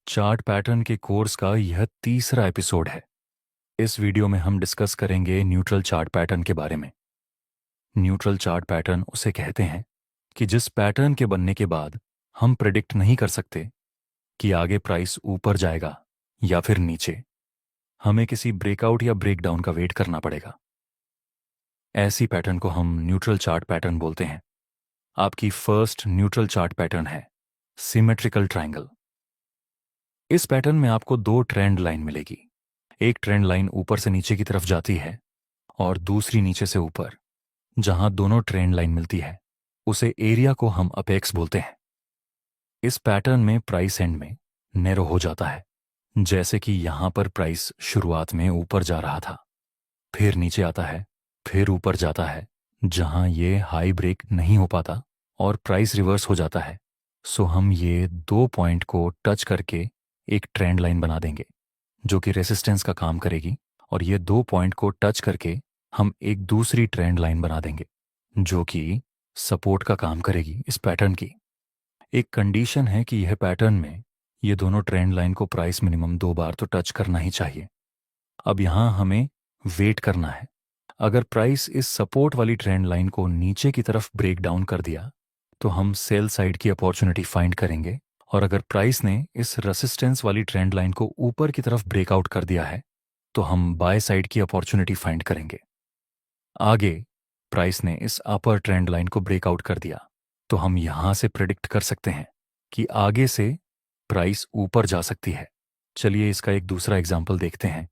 Chart pattern के course का यह तीसरा एपिसोड है। इस वीडियो में हम डिस्कस करेंगे न्यूट्रल चार्ट पैटर्न के बारे में। न्यूट्रल चार्ट पैटर्न उसे कहते हैं कि जिस पैटर्न के बनने के बाद हम प्रेडिक्ट नहीं कर सकते कि आगे प्राइस ऊपर जाएगा या फिर नीचे। हमें किसी ब्रेकआउट या ब्रेकडाउन का वेट करना पड़ेगा। ऐसी पैटर्न को हम न्यूट्रल चार्ट पैटर्न बोलते हैं। आपकी फर्स्ट न्यूट्रल चार्ट पैटर्न है सिमेट्रिकल ट्रायंगल। इस पैटर्न में आपको दो ट्रेंड लाइन मिलेगी। एक ट्रेंड लाइन ऊपर से नीचे की तरफ जाती है और दूसरी नीचे से ऊपर। जहां दोनों ट्रेंड लाइन मिलती है उसे एरिया को हम अपेक्स बोलते हैं। इस पैटर्न में प्राइस एंड में नैरो हो जाता है, जैसे कि यहां पर प्राइस शुरुआत में ऊपर जा रहा था, फिर नीचे आता है, फिर ऊपर जाता है जहां ये हाई ब्रेक नहीं हो पाता और प्राइस रिवर्स हो जाता है। सो हम ये दो पॉइंट को टच करके एक ट्रेंड लाइन बना देंगे जो कि रेसिस्टेंस का काम करेगी, और ये दो पॉइंट को टच करके हम एक दूसरी ट्रेंड लाइन बना देंगे जो कि सपोर्ट का काम करेगी इस पैटर्न की। एक कंडीशन है कि यह पैटर्न में ये दोनों ट्रेंड लाइन को प्राइस मिनिमम दो बार तो टच करना ही चाहिए। अब यहां हमें वेट करना है। अगर प्राइस इस सपोर्ट वाली ट्रेंड लाइन को नीचे की तरफ ब्रेक डाउन कर दिया तो हम सेल साइड की अपॉर्चुनिटी फाइंड करेंगे, और अगर प्राइस ने इस रेसिस्टेंस वाली ट्रेंड लाइन को ऊपर की तरफ ब्रेकआउट कर दिया है तो हम बाय साइड की अपॉर्चुनिटी फाइंड करेंगे। आगे प्राइस ने इस अपर ट्रेंड लाइन को ब्रेकआउट कर दिया तो हम यहां से प्रिडिक्ट कर सकते हैं कि आगे से प्राइस ऊपर जा सकती है। चलिए इसका एक दूसरा एग्जाम्पल देखते हैं।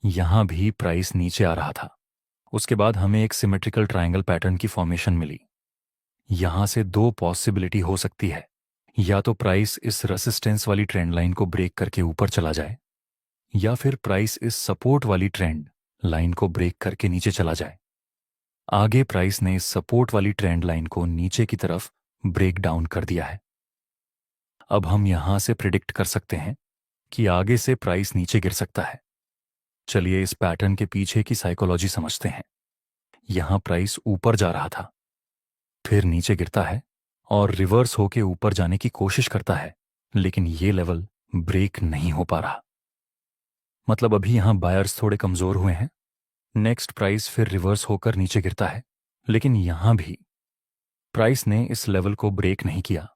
यहां भी प्राइस नीचे आ रहा था, उसके बाद हमें एक सिमेट्रिकल ट्रायंगल पैटर्न की फॉर्मेशन मिली। यहां से दो पॉसिबिलिटी हो सकती है, या तो प्राइस इस रेसिस्टेंस वाली ट्रेंड लाइन को ब्रेक करके ऊपर चला जाए, या फिर प्राइस इस सपोर्ट वाली ट्रेंड लाइन को ब्रेक करके नीचे चला जाए। आगे प्राइस ने इस सपोर्ट वाली ट्रेंड लाइन को नीचे की तरफ ब्रेक डाउन कर दिया है। अब हम यहां से प्रिडिक्ट कर सकते हैं कि आगे से प्राइस नीचे गिर सकता है। चलिए इस पैटर्न के पीछे की साइकोलॉजी समझते हैं। यहां प्राइस ऊपर जा रहा था, फिर नीचे गिरता है और रिवर्स होके ऊपर जाने की कोशिश करता है, लेकिन ये लेवल ब्रेक नहीं हो पा रहा। मतलब अभी यहां बायर्स थोड़े कमजोर हुए हैं। नेक्स्ट प्राइस फिर रिवर्स होकर नीचे गिरता है, लेकिन यहां भी प्राइस ने इस लेवल को ब्रेक नहीं किया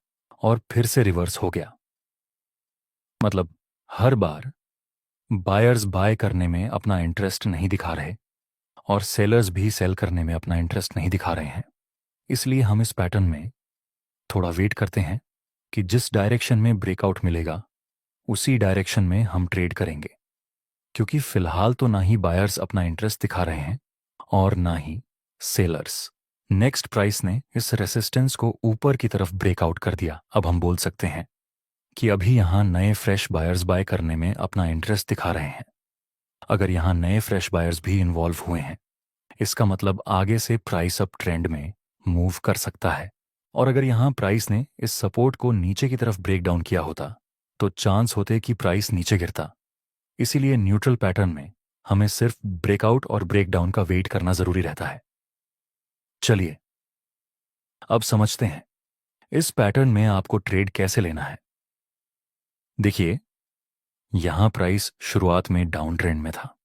और फिर से रिवर्स हो गया। मतलब हर बार बायर्स बाय करने में अपना इंटरेस्ट नहीं दिखा रहे और सेलर्स भी सेल करने में अपना इंटरेस्ट नहीं दिखा रहे हैं। इसलिए हम इस पैटर्न में थोड़ा वेट करते हैं कि जिस डायरेक्शन में ब्रेकआउट मिलेगा उसी डायरेक्शन में हम ट्रेड करेंगे, क्योंकि फिलहाल तो ना ही बायर्स अपना इंटरेस्ट दिखा रहे हैं और ना ही सेलर्स। नेक्स्ट प्राइस ने इस रेसिस्टेंस को ऊपर की तरफ ब्रेकआउट कर दिया। अब हम बोल सकते हैं कि अभी यहां नए फ्रेश बायर्स बाय करने में अपना इंटरेस्ट दिखा रहे हैं। अगर यहां नए फ्रेश बायर्स भी इन्वॉल्व हुए हैं, इसका मतलब आगे से प्राइस अप ट्रेंड में मूव कर सकता है। और अगर यहां प्राइस ने इस सपोर्ट को नीचे की तरफ ब्रेक डाउन किया होता तो चांस होते कि प्राइस नीचे गिरता। इसीलिए न्यूट्रल पैटर्न में हमें सिर्फ ब्रेकआउट और ब्रेकडाउन का वेट करना जरूरी रहता है। चलिए अब समझते हैं इस पैटर्न में आपको ट्रेड कैसे लेना है। देखिए, यहां प्राइस शुरुआत में डाउन ट्रेंड में था,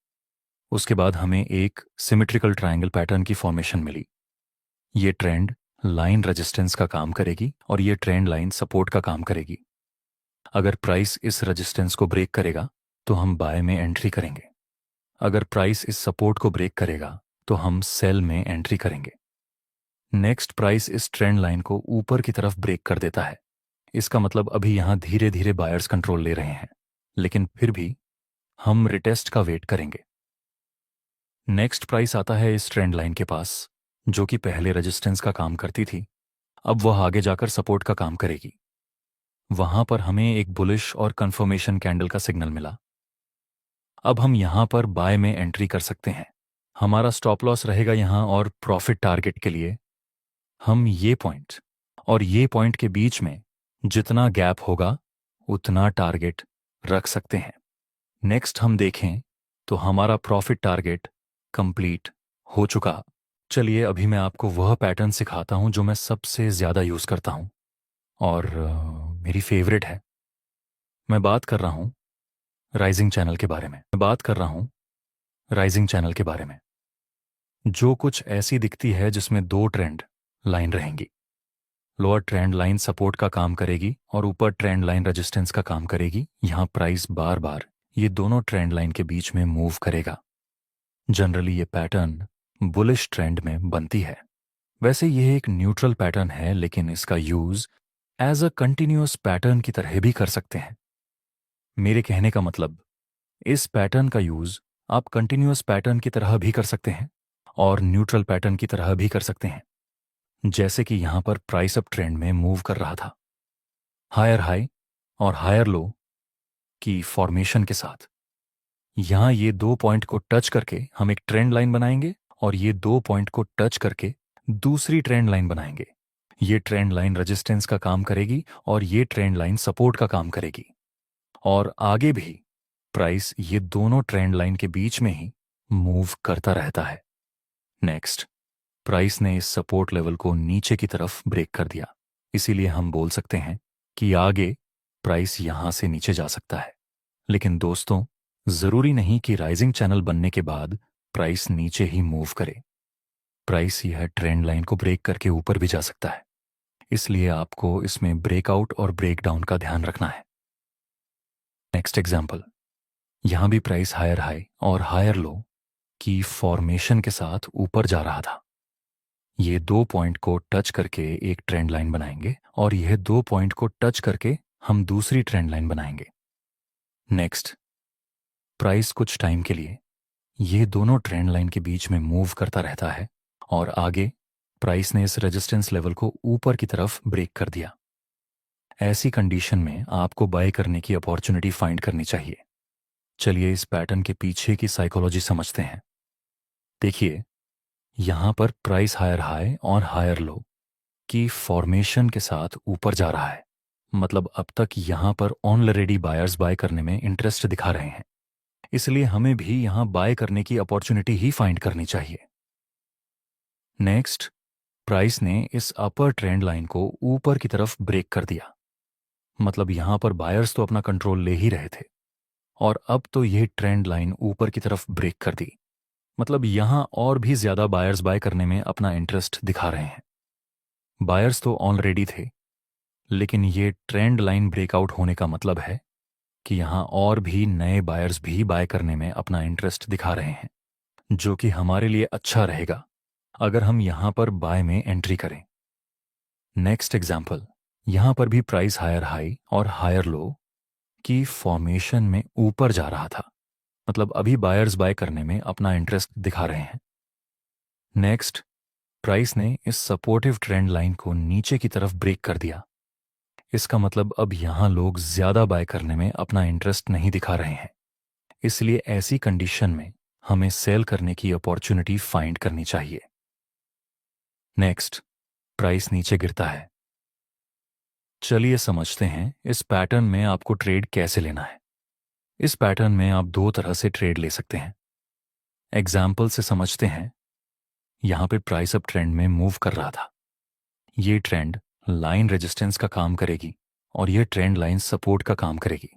उसके बाद हमें एक सिमेट्रिकल ट्रायंगल पैटर्न की फॉर्मेशन मिली। ये ट्रेंड लाइन रेजिस्टेंस का काम करेगी और ये ट्रेंड लाइन सपोर्ट का काम करेगी। अगर प्राइस इस रेजिस्टेंस को ब्रेक करेगा तो हम बाय में एंट्री करेंगे। अगर प्राइस इस सपोर्ट को ब्रेक करेगा तो हम सेल में एंट्री करेंगे। नेक्स्ट प्राइस इस ट्रेंड लाइन को ऊपर की तरफ ब्रेक कर देता है। इसका मतलब अभी यहां धीरे धीरे बायर्स कंट्रोल ले रहे हैं, लेकिन फिर भी हम रिटेस्ट का वेट करेंगे। नेक्स्ट प्राइस आता है इस ट्रेंड लाइन के पास जो कि पहले रेजिस्टेंस का काम करती थी। अब वह आगे जाकर सपोर्ट का काम करेगी। वहां पर हमें एक बुलिश और कंफर्मेशन कैंडल का सिग्नल मिला। अब हम यहां पर बाय में एंट्री कर सकते हैं। हमारा स्टॉप लॉस रहेगा यहां, और प्रॉफिट टारगेट के लिए हम ये पॉइंट और ये पॉइंट के बीच में जितना गैप होगा उतना टारगेट रख सकते हैं। नेक्स्ट हम देखें तो हमारा प्रॉफिट टारगेट कंप्लीट हो चुका। चलिए अभी मैं आपको वह पैटर्न सिखाता हूं जो मैं सबसे ज्यादा यूज करता हूं और मेरी फेवरेट है। मैं बात कर रहा हूं राइजिंग चैनल के बारे में। मैं बात कर रहा हूं राइजिंग चैनल के बारे में, जो कुछ ऐसी दिखती है जिसमें दो ट्रेंड लाइन रहेंगी। लोअर ट्रेंड लाइन सपोर्ट का काम करेगी और ऊपर ट्रेंड लाइन रेजिस्टेंस का काम करेगी। यहां प्राइस बार बार ये दोनों ट्रेंड लाइन के बीच में मूव करेगा। जनरली ये पैटर्न बुलिश ट्रेंड में बनती है। वैसे यह एक न्यूट्रल पैटर्न है, लेकिन इसका use as a continuous pattern की तरह भी कर सकते हैं। मेरे कहने का मतलब, इस पैटर्न का यूज आप कंटिन्यूअस पैटर्न की तरह भी कर सकते हैं और न्यूट्रल पैटर्न की तरह भी कर सकते हैं। जैसे कि यहां पर प्राइस अप ट्रेंड में मूव कर रहा था, हायर हाई और हायर लो की फॉर्मेशन के साथ। यहां ये दो पॉइंट को टच करके हम एक ट्रेंड लाइन बनाएंगे और ये दो पॉइंट को टच करके दूसरी ट्रेंड लाइन बनाएंगे। ये ट्रेंड लाइन रेजिस्टेंस का काम करेगी और ये ट्रेंड लाइन सपोर्ट का काम करेगी। और आगे भी प्राइस ये दोनों ट्रेंड लाइन के बीच में ही मूव करता रहता है। नेक्स्ट, प्राइस ने इस सपोर्ट लेवल को नीचे की तरफ ब्रेक कर दिया, इसीलिए हम बोल सकते हैं कि आगे प्राइस यहां से नीचे जा सकता है। लेकिन दोस्तों, जरूरी नहीं कि राइजिंग चैनल बनने के बाद प्राइस नीचे ही मूव करे। प्राइस यह ट्रेंड लाइन को ब्रेक करके ऊपर भी जा सकता है, इसलिए आपको इसमें ब्रेकआउट और ब्रेकडाउन का ध्यान रखना है। नेक्स्ट एग्जांपल, यहां भी प्राइस हायर हाई और हायर लो की फॉर्मेशन के साथ ऊपर जा रहा था। ये दो पॉइंट को टच करके एक ट्रेंड लाइन बनाएंगे और यह दो पॉइंट को टच करके हम दूसरी ट्रेंड लाइन बनाएंगे। नेक्स्ट, प्राइस कुछ टाइम के लिए ये दोनों ट्रेंड लाइन के बीच में मूव करता रहता है और आगे प्राइस ने इस रेजिस्टेंस लेवल को ऊपर की तरफ ब्रेक कर दिया। ऐसी कंडीशन में आपको बाय करने की अपॉर्चुनिटी फाइंड करनी चाहिए। चलिए इस पैटर्न के पीछे की साइकोलॉजी समझते हैं। देखिए, यहां पर प्राइस हायर हाई और हायर लो की फॉर्मेशन के साथ ऊपर जा रहा है। मतलब अब तक यहां पर ऑलरेडी बायर्स बाय करने में इंटरेस्ट दिखा रहे हैं, इसलिए हमें भी यहां बाय करने की अपॉर्चुनिटी ही फाइंड करनी चाहिए। नेक्स्ट, प्राइस ने इस अपर ट्रेंड लाइन को ऊपर की तरफ ब्रेक कर दिया। मतलब यहां पर बायर्स तो अपना कंट्रोल ले ही रहे थे और अब तो यह ट्रेंड लाइन ऊपर की तरफ ब्रेक कर दी। मतलब यहां और भी ज्यादा बायर्स बाय करने में अपना इंटरेस्ट दिखा रहे हैं। बायर्स तो ऑलरेडी थे, लेकिन ये ट्रेंड लाइन ब्रेकआउट होने का मतलब है कि यहां और भी नए बायर्स भी बाय करने में अपना इंटरेस्ट दिखा रहे हैं, जो कि हमारे लिए अच्छा रहेगा अगर हम यहां पर बाय में एंट्री करें। नेक्स्ट एग्जांपल, यहां पर भी प्राइस हायर हाई और हायर लो की फॉर्मेशन में ऊपर जा रहा था। मतलब अभी बायर्स बाय करने में अपना इंटरेस्ट दिखा रहे हैं। नेक्स्ट, प्राइस ने इस सपोर्टिव ट्रेंड लाइन को नीचे की तरफ ब्रेक कर दिया। इसका मतलब अब यहां लोग ज्यादा बाय करने में अपना इंटरेस्ट नहीं दिखा रहे हैं, इसलिए ऐसी कंडीशन में हमें सेल करने की अपॉर्चुनिटी फाइंड करनी चाहिए। नेक्स्ट, प्राइस नीचे गिरता है। चलिए समझते हैं इस पैटर्न में आपको ट्रेड कैसे लेना है। इस पैटर्न में आप दो तरह से ट्रेड ले सकते हैं। एग्जाम्पल से समझते हैं। यहां पे प्राइस अप ट्रेंड में मूव कर रहा था। ये ट्रेंड लाइन रेजिस्टेंस का काम करेगी और यह ट्रेंड लाइन सपोर्ट का काम करेगी।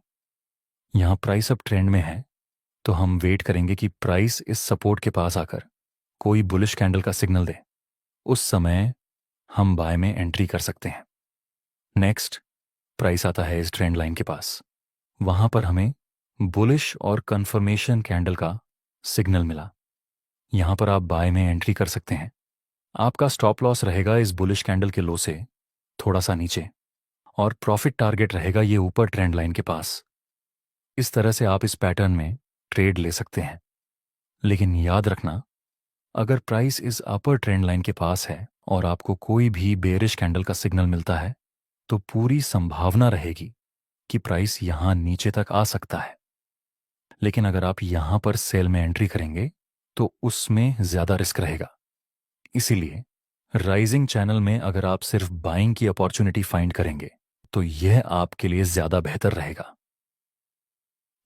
यहां प्राइस अप ट्रेंड में है, तो हम वेट करेंगे कि प्राइस इस सपोर्ट के पास आकर कोई बुलिश कैंडल का सिग्नल दे। उस समय हम बाय में एंट्री कर सकते हैं। नेक्स्ट, प्राइस आता है इस ट्रेंड लाइन के पास। वहां पर हमें बुलिश और कंफर्मेशन कैंडल का सिग्नल मिला। यहां पर आप बाय में एंट्री कर सकते हैं। आपका स्टॉप लॉस रहेगा इस बुलिश कैंडल के लो से थोड़ा सा नीचे और प्रॉफिट टारगेट रहेगा ये ऊपर ट्रेंड लाइन के पास। इस तरह से आप इस पैटर्न में ट्रेड ले सकते हैं। लेकिन याद रखना, अगर प्राइस इस अपर ट्रेंड लाइन के पास है और आपको कोई भी बेरिश कैंडल का सिग्नल मिलता है, तो पूरी संभावना रहेगी कि प्राइस यहां नीचे तक आ सकता है। लेकिन अगर आप यहां पर सेल में एंट्री करेंगे तो उसमें ज्यादा रिस्क रहेगा। इसीलिए राइजिंग चैनल में अगर आप सिर्फ बाइंग की अपॉर्चुनिटी फाइंड करेंगे तो यह आपके लिए ज्यादा बेहतर रहेगा।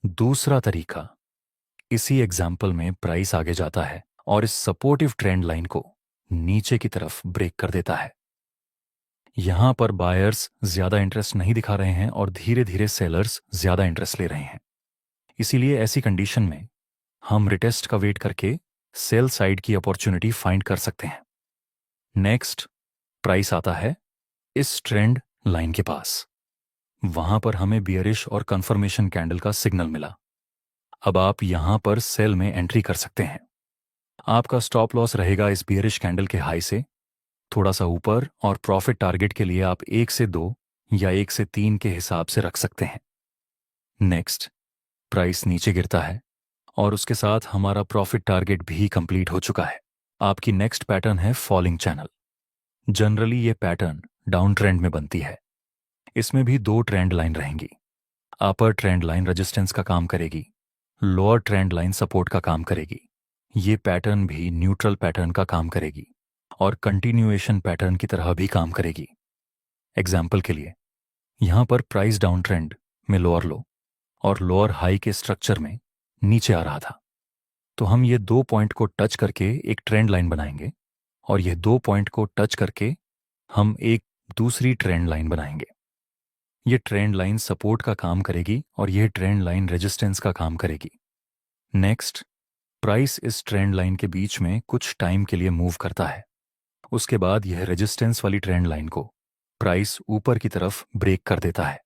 दूसरा तरीका, इसी एग्जाम्पल में प्राइस आगे जाता है और इस सपोर्टिव ट्रेंड लाइन को नीचे की तरफ ब्रेक कर देता है। यहां पर बायर्स ज्यादा इंटरेस्ट नहीं दिखा रहे हैं और धीरे धीरे सेलर्स ज्यादा इंटरेस्ट ले रहे हैं। इसीलिए ऐसी कंडीशन में हम रिटेस्ट का वेट करके सेल साइड की अपॉर्चुनिटी फाइंड कर सकते हैं। नेक्स्ट, प्राइस आता है इस ट्रेंड लाइन के पास। वहां पर हमें बियरिश और कंफर्मेशन कैंडल का सिग्नल मिला। अब आप यहां पर सेल में एंट्री कर सकते हैं। आपका स्टॉप लॉस रहेगा इस बियरिश कैंडल के हाई से थोड़ा सा ऊपर और प्रॉफिट टारगेट के लिए आप 1 से 2 या 1 से 3 के हिसाब से रख सकते हैं। नेक्स्ट, प्राइस नीचे गिरता है और उसके साथ हमारा प्रॉफिट टारगेट भी कंप्लीट हो चुका है। आपकी नेक्स्ट पैटर्न है फॉलिंग चैनल। जनरली ये पैटर्न डाउन ट्रेंड में बनती है। इसमें भी 2 ट्रेंड लाइन रहेंगी। अपर ट्रेंड लाइन रेजिस्टेंस का काम करेगी, लोअर ट्रेंड लाइन सपोर्ट का काम करेगी। ये पैटर्न भी न्यूट्रल पैटर्न का काम करेगी और कंटिन्यूएशन पैटर्न की तरह भी काम करेगी। एग्जाम्पल के लिए, यहां पर प्राइस डाउन ट्रेंड में लोअर लो और लोअर हाई के स्ट्रक्चर में नीचे आ रहा था, तो हम ये 2 पॉइंट को टच करके एक ट्रेंड लाइन बनाएंगे और ये 2 पॉइंट को टच करके हम एक दूसरी ट्रेंड लाइन बनाएंगे। ये ट्रेंड लाइन सपोर्ट का काम करेगी और यह ट्रेंड लाइन रेजिस्टेंस का काम करेगी। नेक्स्ट, प्राइस इस ट्रेंड लाइन के बीच में कुछ टाइम के लिए मूव करता है। उसके बाद यह रेजिस्टेंस वाली ट्रेंड लाइन को प्राइस ऊपर की तरफ ब्रेक कर देता है।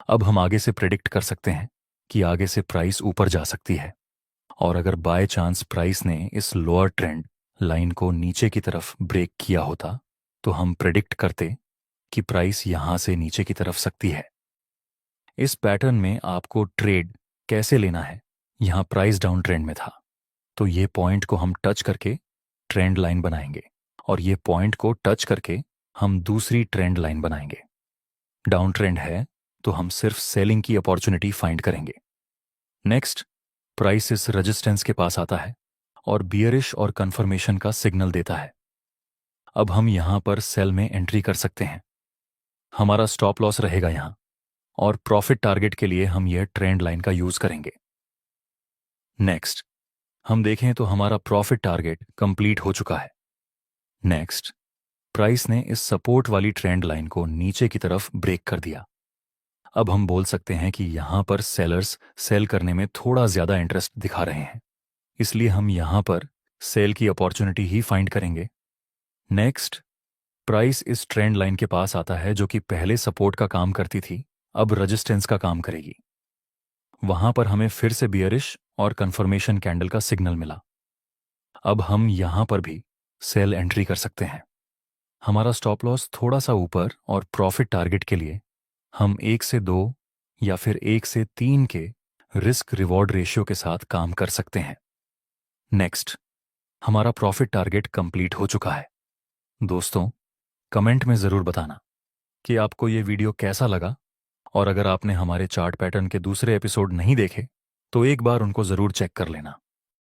अब हम आगे से प्रेडिक्ट कर सकते हैं कि आगे से प्राइस ऊपर जा सकती है और अगर बाय चांस प्राइस ने इस लोअर ट्रेंड लाइन को नीचे की तरफ ब्रेक किया होता तो हम प्रेडिक्ट करते कि प्राइस यहां से नीचे की तरफ सकती है। इस पैटर्न में आपको ट्रेड कैसे लेना है, यहां प्राइस डाउन ट्रेंड में था तो ये पॉइंट को हम टच करके ट्रेंड लाइन बनाएंगे और ये पॉइंट को टच करके हम दूसरी ट्रेंड लाइन बनाएंगे। डाउन ट्रेंड है तो हम सिर्फ सेलिंग की अपॉर्चुनिटी फाइंड करेंगे। नेक्स्ट, प्राइस इस रेजिस्टेंस के पास आता है और बियरिश और कंफर्मेशन का सिग्नल देता है। अब हम यहां पर सेल में एंट्री कर सकते हैं। हमारा स्टॉप लॉस रहेगा यहां और प्रॉफिट टारगेट के लिए हम यह ट्रेंड लाइन का यूज करेंगे। नेक्स्ट, हम देखें तो हमारा प्रॉफिट टारगेट कंप्लीट हो चुका है। नेक्स्ट, प्राइस ने इस सपोर्ट वाली ट्रेंड लाइन को नीचे की तरफ ब्रेक कर दिया। अब हम बोल सकते हैं कि यहां पर सेलर्स सेल करने में थोड़ा ज्यादा इंटरेस्ट दिखा रहे हैं, इसलिए हम यहां पर सेल की अपॉर्चुनिटी ही फाइंड करेंगे। नेक्स्ट, प्राइस इस ट्रेंड लाइन के पास आता है जो कि पहले सपोर्ट का काम करती थी, अब रेजिस्टेंस का काम करेगी। वहां पर हमें फिर से बियरिश और कंफर्मेशन कैंडल का सिग्नल मिला। अब हम यहां पर भी सेल एंट्री कर सकते हैं। हमारा स्टॉप लॉस थोड़ा सा ऊपर और प्रॉफिट टारगेट के लिए हम 1 से 2 या फिर 1 से 3 के रिस्क रिवॉर्ड रेशियो के साथ काम कर सकते हैं। नेक्स्ट, हमारा प्रॉफिट टारगेट कंप्लीट हो चुका है। दोस्तों, कमेंट में ज़रूर बताना कि आपको ये वीडियो कैसा लगा और अगर आपने हमारे चार्ट पैटर्न के दूसरे एपिसोड नहीं देखे तो एक बार उनको ज़रूर चेक कर लेना।